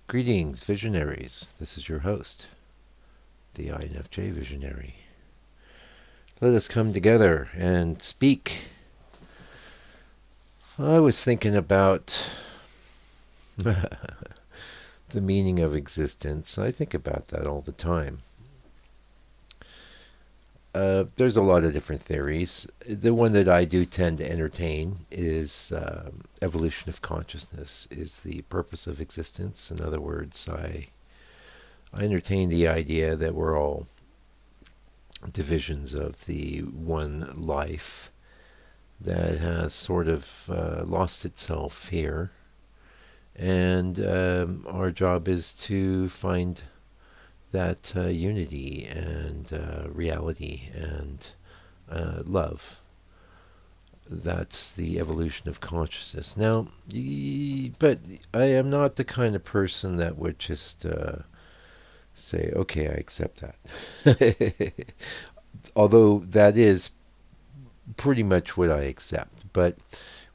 Greetings, visionaries. This is your host, the INFJ Visionary. Let us come together and speak. I was thinking about the meaning of existence. I think about that all the time. There's a lot of different theories. The one that I do tend to entertain is evolution of consciousness is the purpose of existence. In other words, I entertain the idea that we're all divisions of the one life that has sort of lost itself here. And our job is to find that unity and reality and love. That's the evolution of consciousness. Now, but I am not the kind of person that would just say, okay, I accept that. Although that is pretty much what I accept. But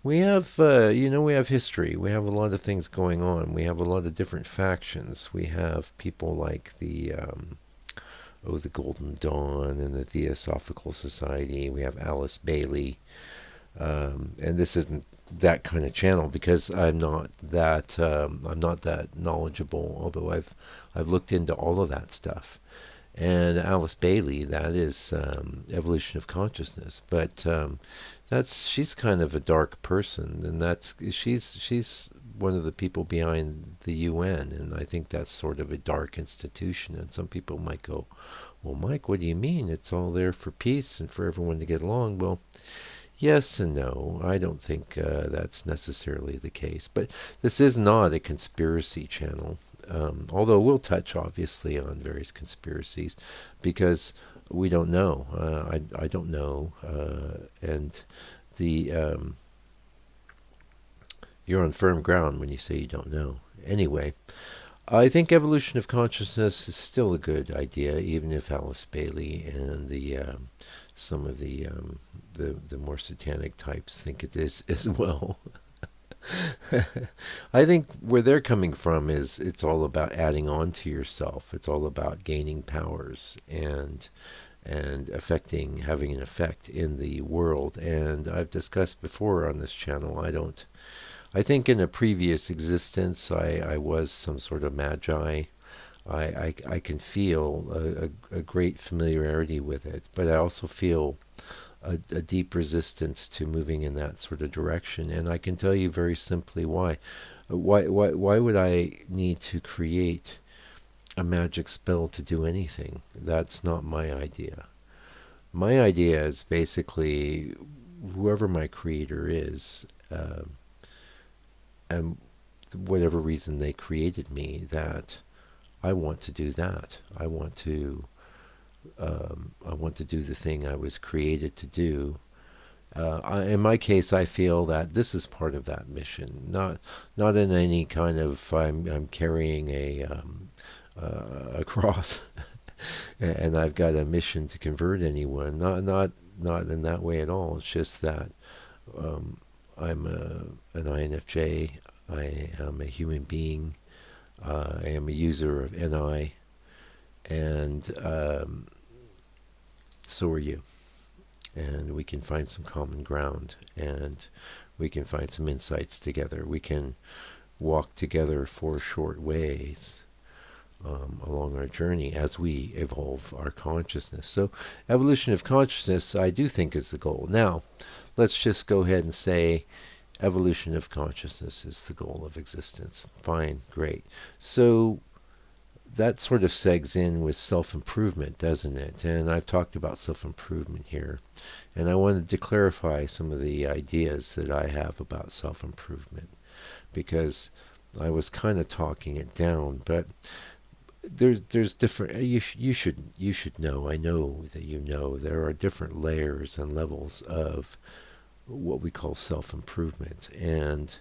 we have, we have history. We have a lot of things going on. We have a lot of different factions. We have people like the Golden Dawn and the Theosophical Society. We have Alice Bailey. And this isn't that kind of channel because I'm not that knowledgeable. Although I've looked into all of that stuff. And Alice Bailey, that is evolution of consciousness. But she's kind of a dark person, and she's one of the people behind the UN, and I think that's sort of a dark institution. And some people might go, "Well, Mike, what do you mean? It's all there for peace and for everyone to get along." Well, yes and no. I don't think that's necessarily the case. But this is not a conspiracy channel. Although we'll touch obviously on various conspiracies because we don't know. I don't know. And you're on firm ground when you say you don't know. Anyway, I think evolution of consciousness is still a good idea, even if Alice Bailey and some of the more satanic types think it is as well. I think where they're coming from is it's all about adding on to yourself. It's all about gaining powers and having an effect in the world. And I've discussed before on this channel, I think in a previous existence I was some sort of magi. I can feel a great familiarity with it, but I also feel a deep resistance to moving in that sort of direction. And I can tell you very simply why. Why would I need to create a magic spell to do anything? That's not my idea. My idea is basically whoever my creator is, and whatever reason they created me, that I want to do that. I want to do the thing I was created to do. In my case, I feel that this is part of that mission. Not in any kind of I'm carrying a cross, and I've got a mission to convert anyone. Not in that way at all. It's just that I'm an INFJ. I am a human being. I am a user of NI, and so are you. And we can find some common ground, and we can find some insights together. We can walk together for short ways along our journey as we evolve our consciousness. So evolution of consciousness, I do think, is the goal. Now, let's just go ahead and say evolution of consciousness is the goal of existence. Fine, great. So that sort of segs in with self-improvement, doesn't it? And I've talked about self-improvement here. And I wanted to clarify some of the ideas that I have about self-improvement, because I was kind of talking it down. But there's different. You should know. I know that you know there are different layers and levels of what we call self-improvement, and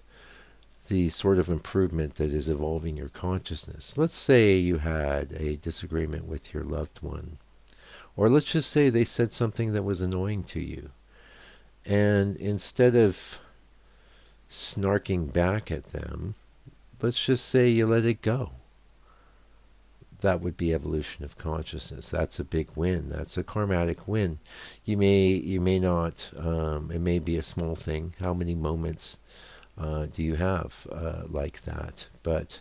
the sort of improvement that is evolving your consciousness. Let's say you had a disagreement with your loved one, or let's just say they said something that was annoying to you, and instead of snarking back at them, let's just say you let it go. that would be evolution of consciousness. That's a big win. That's a karmatic win. You may not. It may be a small thing. How many moments do you have like that? But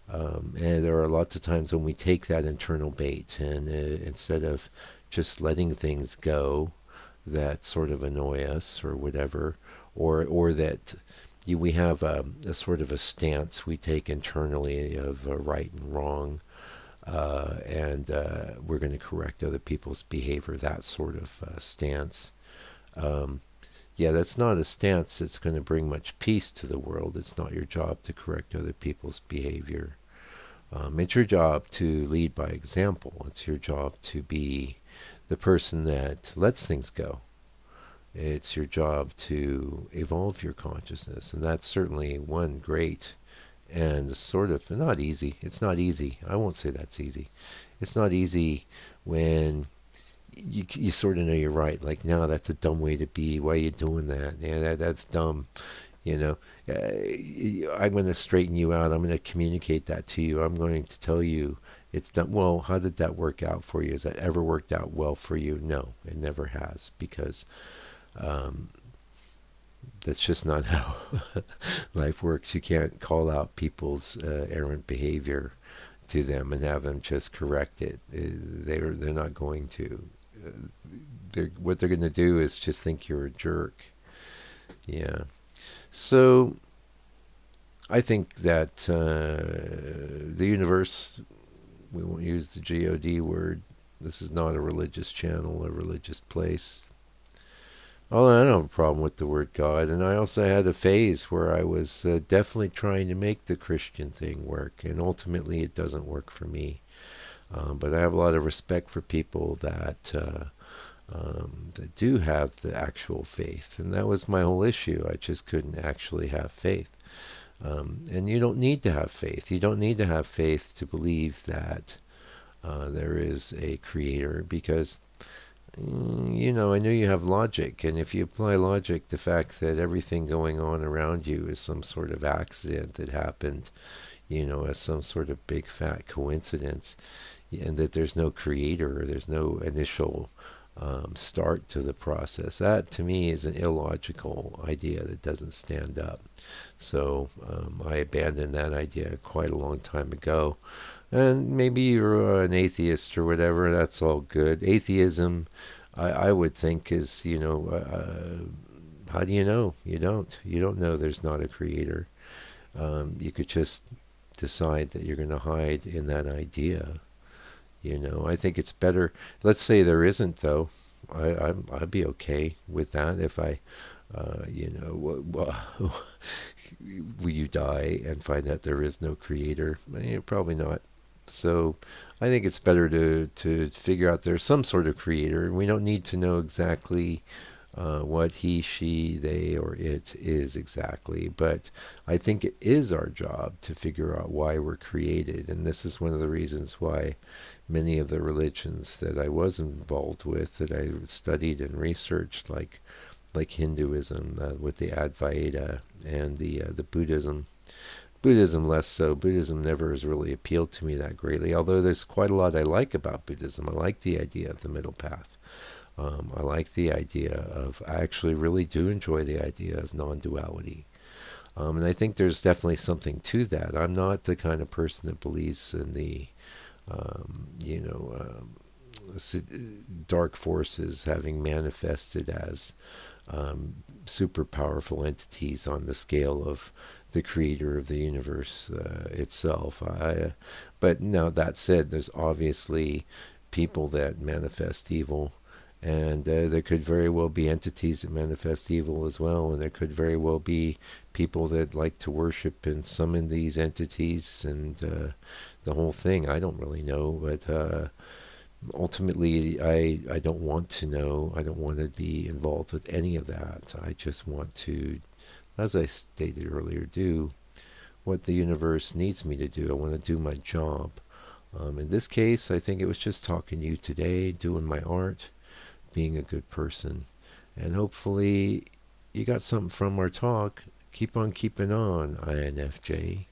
and there are lots of times when we take that internal bait, and instead of just letting things go that sort of annoy us or whatever, or that we have a sort of a stance we take internally of right and wrong, and we're going to correct other people's behavior, that sort of stance. Um, yeah, that's not a stance that's going to bring much peace to the world. It's not your job to correct other people's behavior. It's your job to lead by example. It's your job to be the person that lets things go. It's your job to evolve your consciousness, and that's certainly one great and sort of not easy. It's not easy. I won't say that's easy. It's not easy when you sort of know you're right. Like, no, that's a dumb way to be. Why are you doing that? Yeah, that's dumb. You know, I'm going to straighten you out. I'm going to communicate that to you. I'm going to tell you it's done. Well, how did that work out for you? Has that ever worked out well for you? No, it never has, because um, that's just not how life works. You can't call out people's errant behavior to them and have them just correct it. They're not going to. What they're going to do is just think you're a jerk. Yeah. So I think that the universe, we won't use the God word. This is not a religious channel, a religious place. Although I don't have a problem with the word God, and I also had a phase where I was definitely trying to make the Christian thing work, and ultimately it doesn't work for me. But I have a lot of respect for people that do have the actual faith, and that was my whole issue. I just couldn't actually have faith. And you don't need to have faith. You don't need to have faith to believe that there is a creator, because I know you have logic, and if you apply logic, the fact that everything going on around you is some sort of accident that happened, as some sort of big fat coincidence, and that there's no creator, or there's no initial start to the process. That, to me, is an illogical idea that doesn't stand up. So I abandoned that idea quite a long time ago. And maybe you're an atheist or whatever, that's all good. Atheism, I would think, is, how do you know? You don't. You don't know there's not a creator. You could just decide that you're going to hide in that idea. I think it's better. Let's say there isn't, though. I'd be okay with that if I, will you die and find that there is no creator? Probably not. So I think it's better to figure out there's some sort of creator, and we don't need to know exactly what he, she, they, or it is exactly. But I think it is our job to figure out why we're created, and this is one of the reasons why many of the religions that I was involved with, that I studied and researched, like Hinduism with the Advaita, and the Buddhism. Buddhism less so. Buddhism never has really appealed to me that greatly, although there's quite a lot I like about Buddhism. I like the idea of the middle path. I like the idea of, I actually really do enjoy the idea of non-duality. And I think there's definitely something to that. I'm not the kind of person that believes in the, dark forces having manifested as super powerful entities on the scale of the creator of the universe itself. But now, that said, there's obviously people that manifest evil, and there could very well be entities that manifest evil as well, and there could very well be people that like to worship and summon these entities, and the whole thing. I don't really know, but ultimately, I don't want to know. I don't want to be involved with any of that. I just want to, as I stated earlier, do what the universe needs me to do. I want to do my job. In this case, I think it was just talking to you today, doing my art, being a good person. And hopefully you got something from our talk. Keep on keeping on, INFJ.